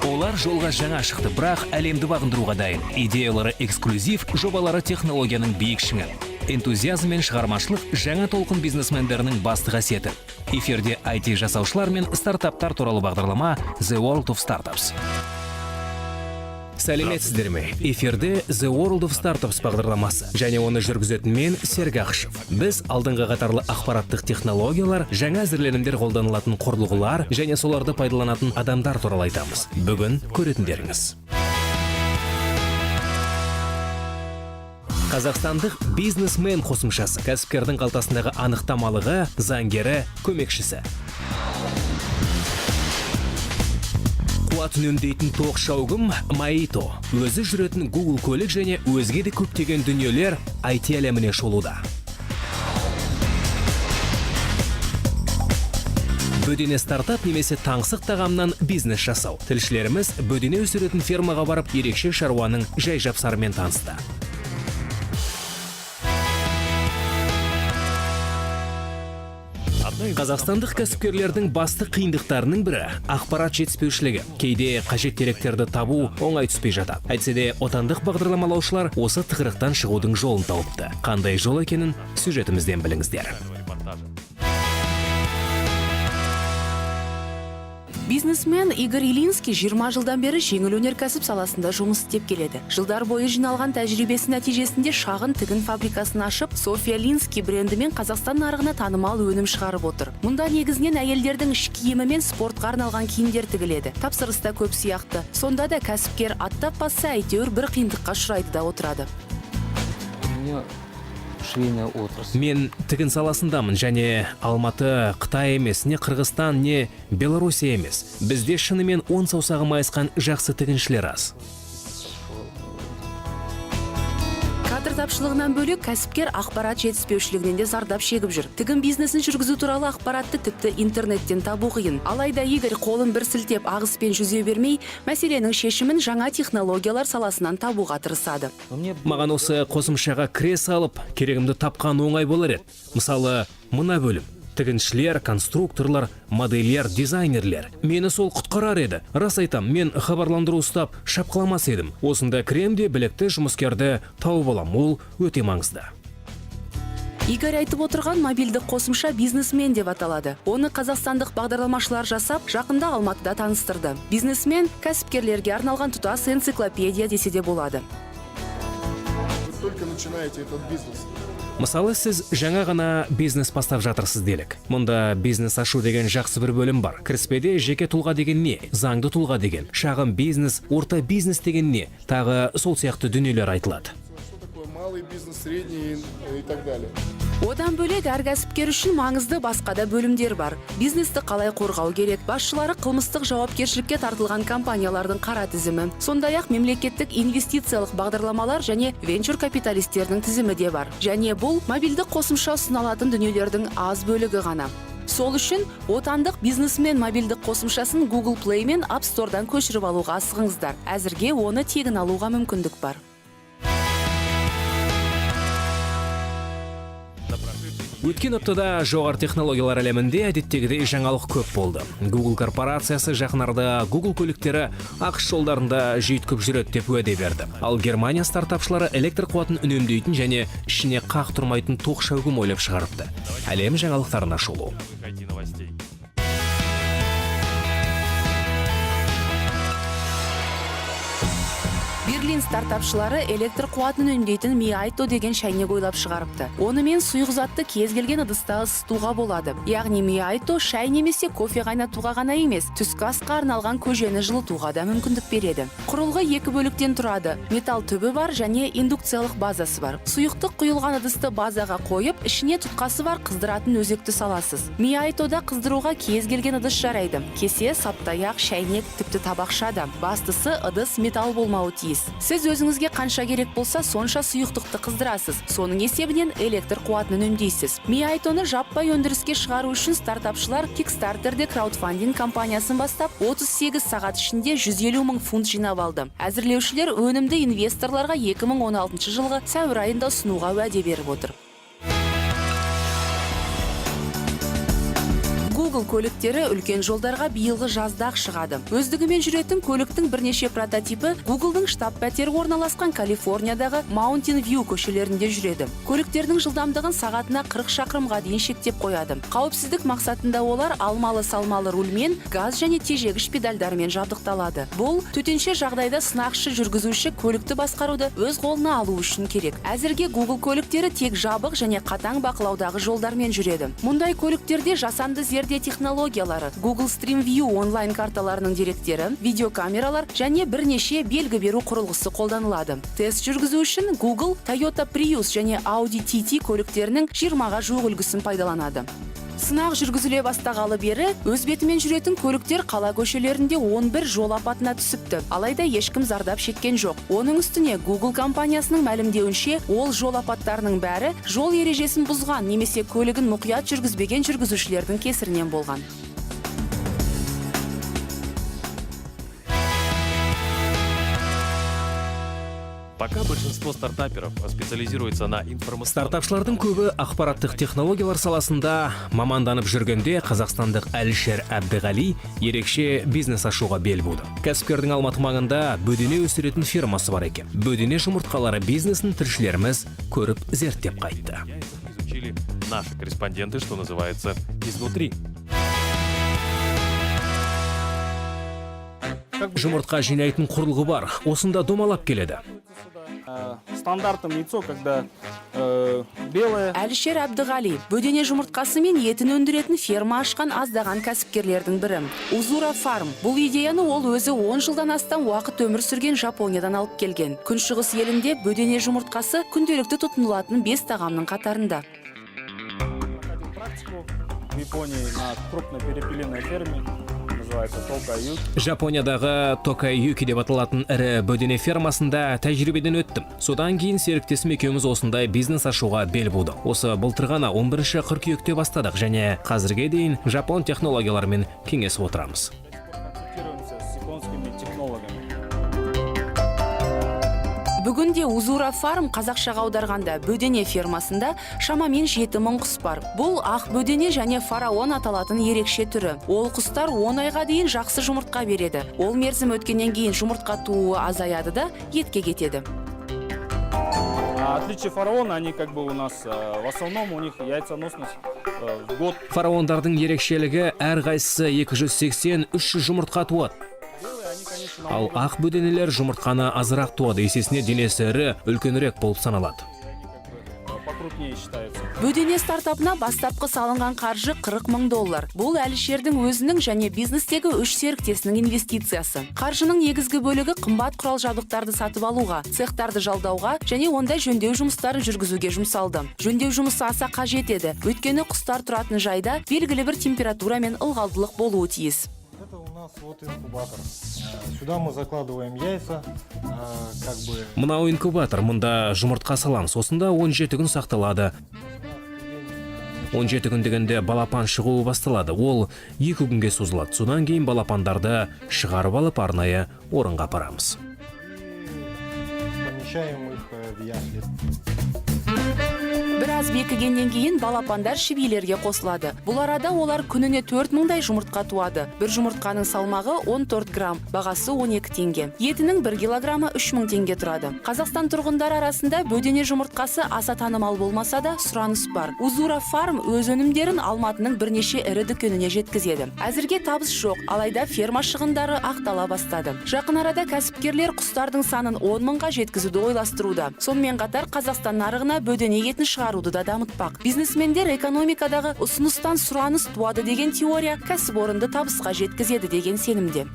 Олар жолға жаңа шықты, бірақ әлемді бағындыруға дайын. Идеялары эксклюзив, жобалары технологияның биік шыңы. Энтузиазм мен шығармашылық жаңа толқын бизнесмендерінің басты қасиеті. Эфирде IT жасаушылар мен стартаптар туралы бағдарлама The World of Startups. Сәлеметсіздер ме? Эфирде The World of Startups бағдарламасы. Және оны жүргізетін мен Серік Ақышев. Біз алдыңғы қатарлы ақпараттық технологиялар, жаңа әзірленімдер қолданылатын құрылғылар және соларды пайдаланатын адамдар туралы айтамыз. Бүгін көретіндеріңіз. Қазақстандық бизнесмен қосымшасы. Кәсіпкердің қалтасындағы анықтамалығы, заңгері, көмекшісі. Қуат үнемдейтін тоқ шаугым Маито. Өзі жүретін Google көлік және өзге де көптеген дүниелер IT әлеміне шолуда. Бөдене стартап немесе таңсық тағамнан бизнес жасау. Тілшілеріміз бөдене өсіретін фермаға барып ерекше шаруаның жай жапсарымен танысты. Қазақстандық кәсіпкерлердің басты қиындықтарының бірі ақпарат жетіспеушілігі. Кейде қажет деректерді табу оңай түспей жатады. Әйтсе де отандық бағдарламалаушылар осы тығырықтан шығудың жолын тауыпты. Қандай жол екенін сюжетімізден біліңіздер. Бизнесмен Игорь Илинский 20 жылдан бері жеңіл өнеркәсіп саласында жұмыс істеп келеді. Жылдар бойы жиналған тәжірибесі нәтижесінде шағын тігін фабрикасын ашып, София Линский брендімен Қазақстан нарығына танымал өнім шығарып отыр. Мұнда негізінен әйелдердің іш киімі мен спортқа арналған киімдер тігіледі. Тапсырыста көп сияқты. Сонда да кәсіпкер аттап басса әйтеуір бір қиындыққа ұшырайды да отырады. Мен тігін саласындамын және Алматы, Қытай емес, не Қырғызстан, не Белоруссия емес. Бізде шынымен 10 саусағы майысқан жақсы тігіншілер аз. Кадр тапшылығынан бөлек кәсіпкер ақпарат жетіспеушілігінен де зардап шегіп жүр. Тігін бизнесін жүргізу туралы ақпаратты тіпті интернеттен табу қиын. Алайда Игорь қолын бір сілтеп ағыспен жүзе бермей, мәселенің шешімін жаңа технологиялар саласынан табуға тырысады. Маған осы қосымшаға кіре салып, керегімді тапқан оңай болар еді. Мысалы, мына бөлім. Тігіншілер, конструкторлар, модельер, дизайнерлер. Мені сол құтқарар еді. Рас айтам, мен хабарландыру ұстап шапқыламас едім. Осында кіремде білекті жұмыскерді тауып алам. Ол өте маңызды. Игорь айтып отырған мобильдік қосымша бизнесмен деп аталады. Оны қазақстандық бағдарламашылар жасап, жақында Алматыда таныстырды. Бизнесмен кәсіпкерлерге арналған тұтас энциклопедия десе де болады. Вы только начинаете этот бизнес. Мысалы, сіз жаңа ғана бизнес бастап жатырсыз делік. Мұнда бизнес ашу деген жақсы бір бөлім бар. Кіріспеде жеке тұлға деген не? Заңды тұлға деген. Шағын бизнес, орта бизнес деген не? Тағы сол сияқты дүниелер айтылады. Что такое малый бизнес, средний и так далее. Одан бөлек әр кәсіпкер үшін маңызды басқа да бөлімдер бар. Бизнесті қалай қорғау керек, басшылары қылмыстық жауапкершілікке тартылған компаниялардың қара тізімі, сондай-ақ мемлекеттік инвестициялық бағдарламалар және венчур капиталистердің тізімі де бар. Және бұл мобильдік қосымша ұсынылатын дүниелердің аз бөлігі ғана. Сол үшін отандық бизнесмен мобильдік қосымшасын Google Play мен App Store'дан көшіріп алуға асығыңыздар. Әзірге оны тегін алуға мүмкіндік бар. Өткен аптада жоғары технологиялар әлемінде әдеттегідей жаңалық көп болды. Google корпорациясы жақынарда Google көліктері ақш жолдарында жүйткіп жүреді деп уәде берді. Ал Германия стартапшылары электр қуатын үнемдейтін және ішіне қақ тұрмайтын тоқ шаугым ойлап шығарыпты. Әлем жаңалықтарына шолу. Берлин стартапшылары электр қуатын үнемдейтін Miaito деген шәйнек ойлап шығарыпты. Онымен сұйық затты кез келген ыдыста ысытуға болады. Яғни Miaito шәй немесе кофе қайнатуға ғана емес, түскі асқа арналған көжені жылытуға да мүмкіндік береді. Құрылғы екі бөліктен тұрады. Металл түбі бар және индукциялық базасы бар. Сұйықтық құйылған ыдысты базаға қойып, ішіне тұтқасы бар қыздыратын өзекті саласыз. Miaitoда қыздыруға кез келген ыдыс жарайды. Кесе, саптаяқ, шәйнек, тіпті табақша да. Бастысы ыдыс металл болмауы тиіс. Сіз өзіңізге қанша керек болса, сонша сұйықтықты қыздырасыз. Соның есебінен электр қуатын үнемдейсіз. Miaitoны жаппай өндіріске шығару үшін стартапшылар Kickstarter'де краудфандинг компаниясын бастап, 38 сағат ішінде 150 мың фунт жинап алды. Әзірлеушілер өнімді инвесторларға 2016 жылғы сәуір айында ұсынуға уәде беріп отыр. Google көліктері үлкен жолдарға биылғы жазда шығады. Өздігімен жүретін көліктің бірнеше прототипі Google'дың штаб-пәтері орналасқан Калифорниядағы Mountain View көшелерінде жүреді. Көліктердің жылдамдығын сағатына 40 шақырымға дейін шектеп қояды. Қауіпсіздік мақсатында олар алмалы-салмалы рульмен, газ және тежегіш педальдармен жабдықталады. Бұл төтенше жағдайда сынақшы жүргізуші көлікті басқаруды өз қолына алу үшін керек. Әзірге Google көліктері тек жабық және қатаң бақылаудағы жолдармен жүреді. Мұндай көліктерде жасанды зерде технологиялары, Google Stream View онлайн карталарының деректері, видеокамералар және бірнеше белгі беру құрылғысы қолданылады. Тест жүргізу үшін Google Toyota Prius және Audi TT көліктерінің 20-ға жуық үлгісін пайдаланады. Сынақ жүргізіле бастағалы бері өз бетімен жүретін көліктер қала көшелерінде 11 жол апатына түсіпті. Алайда ешкім зардап шеккен жоқ. Оның үстіне Google компаниясының мәлімдеуінше, ол жол апаттарының бәрі жол ережесін бұзған немесе көлігін мұқият жүргізбеген жүргізушілердің кесірінен болған. Пока большинство стартаперов специализируется на Стартапшылардың көбі ақпараттық технологиялар саласында маманданып жүргенде, қазақстандық Әлішер Әбдіғали ерекше бизнес ашуға бел буды. Кәсіпкердің Алматы маңында бөдене өсіретін фирмасы бар екен. Бөдене жұмыртқалары бизнесін тілшілеріміз көріп зерттеп қайтты. изучили наши корреспонденты, что называется, изнутри. Жұмыртқа жинайтын құрылғы бар. Осында домалап келеді. Стандартом яйцо, когда белое. Әлішер Әбдіғали бөдене жұмыртқасы мен етін өндіретін ферма ашқан аздаған кәсіпкерлердің бірі. Узура Farm. Бұл идеяны ол өзі 10 жылдан астам уақыт өмір сүрген Жапониядан алып келген. Күншығыс елінде бөдене жұмыртқасы күнделікті тұтынылатын 5 тағамның қатарында. В Японии на крупной перепелиной ферме. Жапониядағы Токаюки деп аталатын ірі бөдене фермасында тәжірибеден өттім. Содан кейін серіктесім екеуміз осындай бизнес ашуға бел буды. Осы былтыр ғана 11 қыркүйекте бастадық және қазірге дейін жапон технологияларымен кеңесіп отырамыз. Бүгінде Узура Farm қазақшаға аударғанда бөдене фермасында шамамен 7000 құс бар. Бұл ақ бөдене және фараон аталатын ерекше түрі. Ол құстар 10 айға дейін жақсы жұмыртқа береді. Ол мерзім өткеннен кейін жұмыртқа тууы азаяды да етке кетеді. Отличие фараона, они как бы у нас в основном у них яйценосность в год. Фараондардың ерекшелігі әрқайсысы 280-300 жұмыртқа туады. Ал ақ бөденелер жұмыртқаны азырақ туады, есесіне денесі ірі, үлкенірек болып саналады. Бөдене стартапына бастапқы салынған қаржы $40,000. Бұл Әлішердің өзінің және бизнестегі 3 серіктесінің инвестициясы. Қаржының негізгі бөлігі қымбат құрал жабдықтарды сатып алуға, цехтарды жалдауға және онда жөндеу жұмыстарын жүргізуге жұмсалды. Жөндеу жұмысы аса қажет еді, өйткені құстар тұратын жайда белгілі бір температура мен ылғалдылық болуы тиіс. Вот инкубатор. Сюда мы закладываем яйца, Мынау инкубатор, мұнда жұмыртқа саламыз. Осында 17 күн сақталады. 17 күн дегенде балапан шығуы басталады. Ол 2 күнге созылады. Содан кейін балапандарды шығарып алып арнайы орынға апарамыз. Помещаем их в ясли. Біраз бекігеннен кейін балапандар шибилерге қосылады. Бұл арада олар күніне 4000-дай жұмыртқа туады. Бір жұмыртқаның салмағы 14 грамм, бағасы 12 теңге. Етінің 1 килограммы 3000 теңге тұрады. Қазақстан тұрғындар арасында бөдене жұмыртқасы аса танымал болмаса да сұраныс бар. Узура Farm өз өнімдерін Алматының бірнеше ірі дүкеніне жеткізеді. Әзірге табыс жоқ, алайда ферма шығындары ақтала бастады. Жақын арада кәсіпкерлер құстардың санын 10 000-ға жеткізуді ойластыруда. Сонымен қатар Қазақстан нарығына бөдене етін шығаруды да дамытпақ. Бизнесмендер экономикадағы ұсыныстан сұраныс туады деген теория кәсіпорынды табысқа жеткізеді деген сенімде.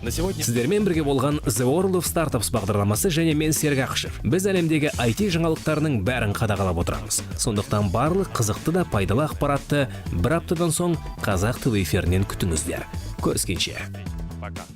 Сіздермен бірге болған The World of Startups бағдарламасы және мен Серік Ақышев. Біз әлемдегі IT жаңалықтарының бәрін қадағалап отырамыз. Сондықтан барлық қызықты да пайдалы ақпаратты бір аптадан соң Қазақ ТВ эфирінен күтіңіздер. Көріскенше. Пока.